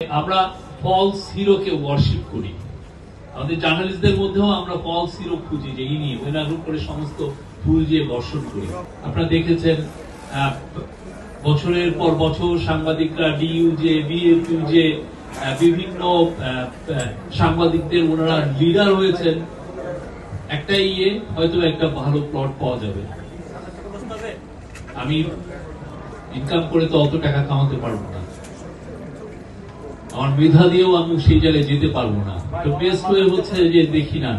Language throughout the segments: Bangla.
আমরা ফলস হিরোকে ওয়ার্শিপ করি। আমাদের জার্নালিস্টদের মধ্যেও আমরা ফলস হিরো খুঁজি, যে ইনি ওনার উপরে সমস্ত ফুল দিয়ে বর্ষণ করি। আপনারা দেখেছেন বছরের পর বছর সাংবাদিকরা ডিইউজে, বিএফইউজে বিভিন্ন সাংবাদিকদের ওনারা লিডার হয়েছেন। একটাই হয়তো একটা ভালো প্লট পাওয়া যাবে। আমি ইনকাম করে তো অত টাকা কামাতে পারবো না, আমার মেধা দিয়েও আমি সেই জায়গায় যেতে পারবো না। তো বেস্ট ওয়ে হচ্ছে যে দেখি না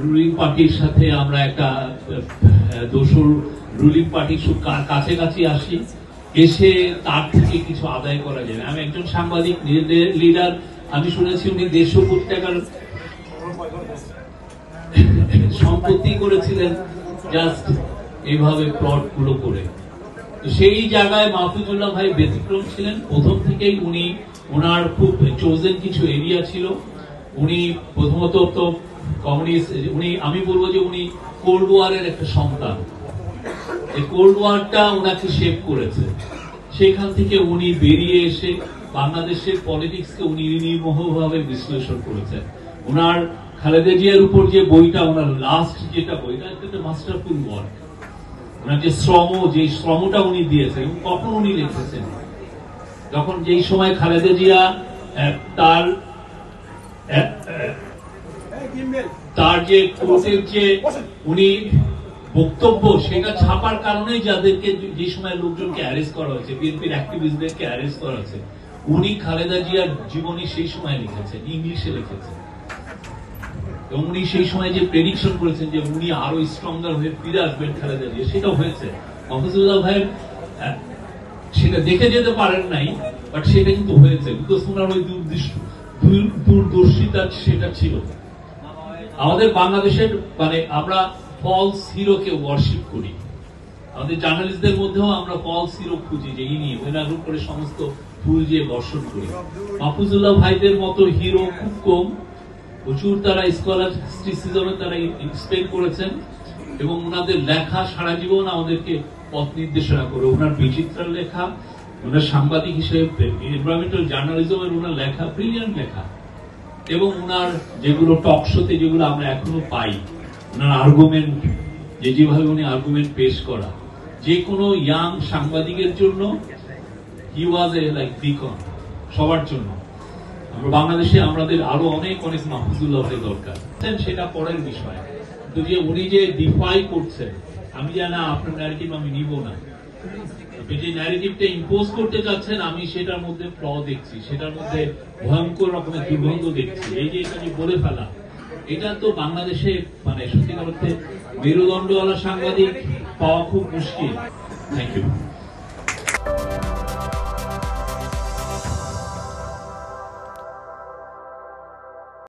রুলিং পার্টির সাথে আমরা একটা দোসর রুলিং পার্টির কাছাকাছি আসি, এসে তার থেকে কিছু আদায় করা যায়। আমি একজন সাংবাদিক লিডার, আমি শুনেছি উনি 150 কোটি টাকার সম্পত্তি করেছিলেন জাস্ট এইভাবে প্লট গুলো করে। সেই জায়গায় মাহফুজুল্লাহ ভাই ব্যতিক্রম ছিলেন। প্রথম থেকেই উনি ওনার খুব চোজেন কিছু এরিয়া ছিল। উনি প্রথমত তো কমিউনিস্ট, উনি আমি বলবো যে উনি কোল্ড ওয়ারের একটা সন্তান। এই কোল্ড ওয়ারটা ওনাকে শেপ করেছে। সেখান থেকে উনি বেরিয়ে এসে বাংলাদেশের পলিটিক্সকে উনি নির্মোহভাবে বিশ্লেষণ করেছেন। ওনার খালেদা জিয়ার উপর যে বইটা, ওনার লাস্ট যেটা বইটা, একটা মাস্টারফুল ওয়ার্ক। ওনার যে শ্রমটা উনি দিয়েছেন, এবং কখন উনি লিখেছেন, যখন যেই সময় খালেদা জিয়া তার যে কোর্টের যে উনি বক্তব্য, সেটা ছাপার কারণে যাদেরকে যে সময় লোকজনকে অ্যারেস্ট করা হয়েছে, বিএনপির অ্যাক্টিভিস্টদেরকে অ্যারেস্ট করা হয়েছে, উনি খালেদা জিয়ার জীবনী সেই সময় লিখেছেন, ইংলিশে লিখেছেন। এবং উনি সেই সময় যে প্রেডিকশন করেছেন যে উনি আরো স্ট্রঙ্গার হয়ে ফিরে আসবেন খালেদা জিয়া, সেটাও হয়েছে। মাহফুজুল্লাহ ভাইয়ের সেটা দেখে যেতে পারেন নাই, বাট সেটা কিন্তু হয়েছে, বিকজ ওনার ওই দূরদর্শিতা সেটা ছিল। আমাদের বাংলাদেশের আমরা ফলস হিরোকে ওয়ার্শিপ করি। আমাদের জার্নালিস্টদের মধ্যেও আমরা ফলস হিরো খুঁজি, যে ইনি ওনার উপরে সমস্ত ফুল দিয়ে বর্ষণ করি। মাহফুজুল্লাহ ভাইদের মতো হিরো খুব কম। প্রচুর তারা স্কলারশিপে তারা স্পেন্ড করেছেন, এবং ওনাদের লেখা সারা জীবন আমাদেরকে পথ নির্দেশনা করে। ওনার বিচিত্রার লেখা, ওনার সাংবাদিক হিসেবে এনভায়রনমেন্টাল জার্নালিজমের ওনার লেখা, ব্রিলিয়ান্ট লেখা। এবং ওনার যেগুলো টক শোতে যেগুলো আমরা এখনো পাই, ওনার আর্গুমেন্ট, যেভাবে উনি আর্গুমেন্ট পেশ করা, যে কোনো ইয়াং সাংবাদিকের জন্য হি ওয়াজ এ লাইক বিকন, সবার জন্য। আমরা বাংলাদেশে আমাদের আরো অনেক অনেক মাহফুজুল্লাহ দরকার, সেটা পরের বিষয়। কিন্তু যে উনি যে ডিফাই করছেন, আমি জানা আপনার ন্যারেটিভ আমি নিব না। আপনি যে ন্যারেটিভটা ইম্পোজ করতে চাচ্ছেন, আমি সেটার মধ্যে ফ্ল দেখছি, সেটার মধ্যে ভয়ঙ্কর রকমের দুর্গন্ধ দেখছি। এই যে এটা যে বলে ফেলা, এটা তো বাংলাদেশে সত্যিকার অর্থে মেরুদণ্ডওয়ালা সাংবাদিক পাওয়া খুব মুশকিল। Thank you.